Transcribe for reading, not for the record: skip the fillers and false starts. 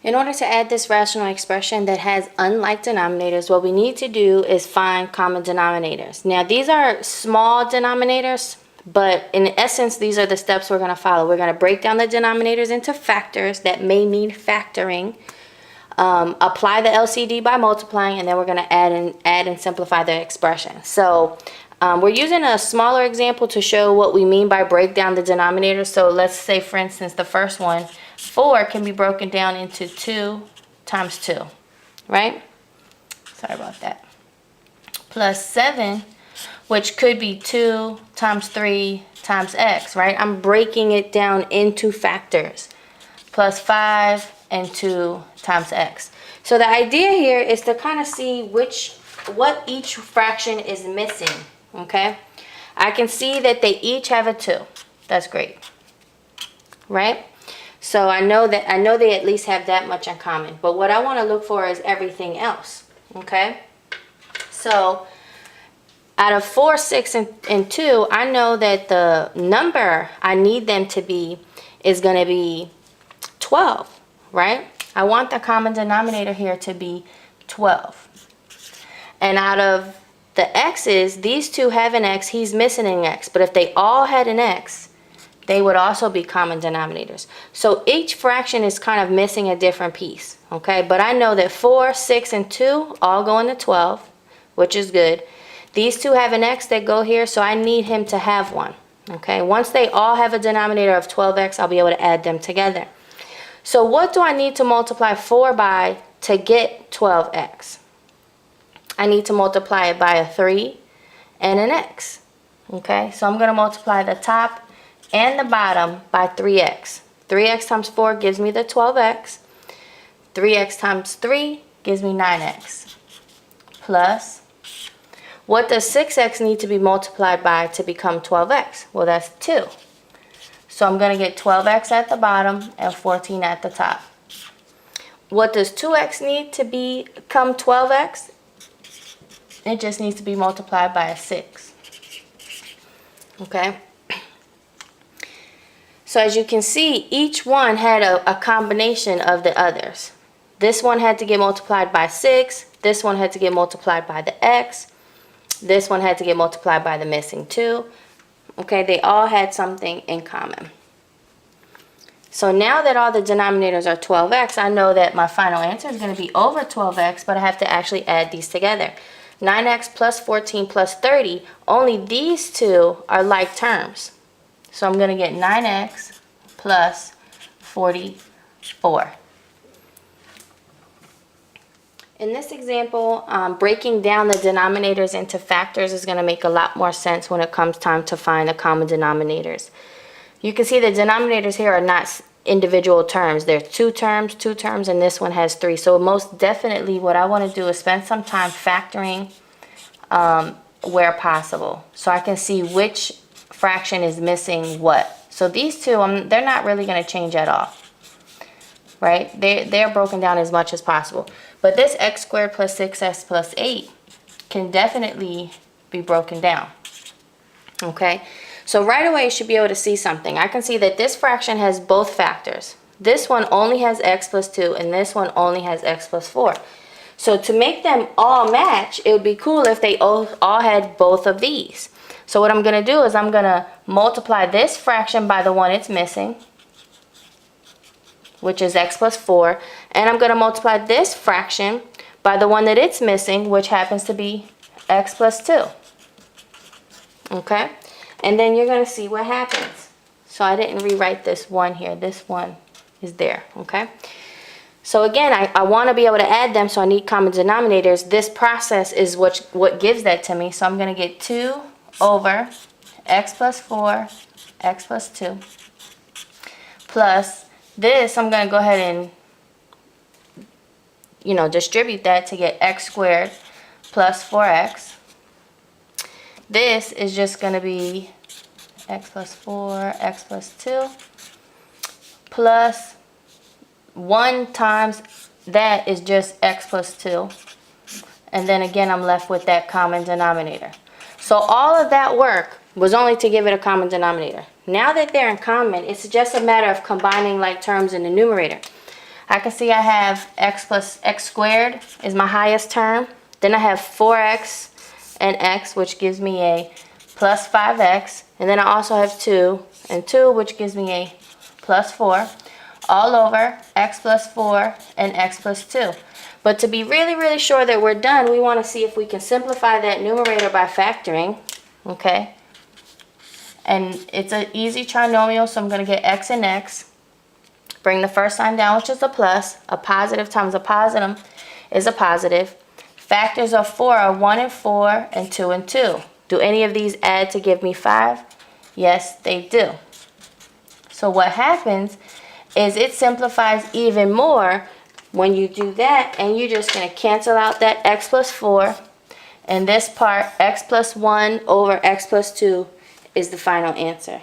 In order to add this rational expression that has unlike denominators, what we need to do is find common denominators. Now, these are small denominators, but in essence, these are the steps we're going to follow. We're going to break down the denominators into factors that may mean factoring, apply the LCD by multiplying, and then we're going to add and simplify the expression. So we're using a smaller example to show what we mean by break down the denominators. So let's say, for instance, the first one, 4 can be broken down into 2 times 2, right? Sorry about that. Plus 7, which could be 2 times 3 times x, right? I'm breaking it down into factors. Plus 5 and 2 times x. So the idea here is to kind of see what each fraction is missing, okay? I can see that they each have a 2. That's great, right? So I know they at least have that much in common. But what I want to look for is everything else, okay? So out of 4, 6, and 2, I know that the number I need them to be is going to be 12, right? I want the common denominator here to be 12. And out of the x's, these two have an x, he's missing an x. But if they all had an x, they would also be common denominators. So each fraction is kind of missing a different piece, okay? But I know that 4, 6, and 2 all go into 12, which is good. These two have an x that go here, so I need him to have one, okay? Once they all have a denominator of 12x, I'll be able to add them together. So what do I need to multiply 4 by to get 12x? I need to multiply it by a 3 and an x, okay? So I'm going to multiply the top and the bottom by 3x. 3x times 4 gives me the 12x. 3x times 3 gives me 9x. Plus, what does 6x need to be multiplied by to become 12x? Well, that's 2. So I'm going to get 12x at the bottom and 14 at the top. What does 2x need to become 12x? It just needs to be multiplied by a 6. Okay? So as you can see, each one had a combination of the others. This one had to get multiplied by 6. This one had to get multiplied by the x. This one had to get multiplied by the missing 2. Okay, they all had something in common. So now that all the denominators are 12x, I know that my final answer is going to be over 12x, but I have to actually add these together. 9x plus 14 plus 30, only these two are like terms. So I'm going to get 9x plus 44. In this example, breaking down the denominators into factors is going to make a lot more sense when it comes time to find the common denominators. You can see the denominators here are not individual terms. They're two terms, and this one has 3. So most definitely what I want to do is spend some time factoring where possible, so I can see which fraction is missing what. So these two, they're not really going to change at all, right? They're broken down as much as possible. But this x squared plus 6x plus 8 can definitely be broken down, okay? So right away you should be able to see something. I can see that this fraction has both factors. This one only has x plus 2, and this one only has x plus 4. So to make them all match, it would be cool if they all had both of these. So what I'm going to do is I'm going to multiply this fraction by the one it's missing, which is x plus 4. And I'm going to multiply this fraction by the one that it's missing, which happens to be x plus 2. Okay? And then you're going to see what happens. So I didn't rewrite this one here. This one is there. Okay? So again, I want to be able to add them, so I need common denominators. This process is what gives that to me. So I'm going to get 2 over x plus 4, x plus 2, plus this, I'm going to go ahead and, distribute that to get x squared plus 4x. This is just going to be x plus 4, x plus 2, plus 1 times that is just x plus 2. And then again, I'm left with that common denominator. So all of that work was only to give it a common denominator. Now that they're in common, it's just a matter of combining like terms in the numerator. I can see I have x plus x squared is my highest term. Then I have 4x and x, which gives me a plus 5x. And then I also have 2 and 2, which gives me a plus 4. All over x plus 4 and x plus 2. But to be really, really sure that we're done, we want to see if we can simplify that numerator by factoring. Okay? And it's an easy trinomial, so I'm going to get x and x. Bring the first sign down, which is a plus. A positive times a positive is a positive. Factors of 4 are 1 and 4 and 2 and 2. Do any of these add to give me 5? Yes, they do. So what happens is it simplifies even more when you do that, and you're just going to cancel out that x plus 4. And this part, x plus 1 over x plus 2, is the final answer.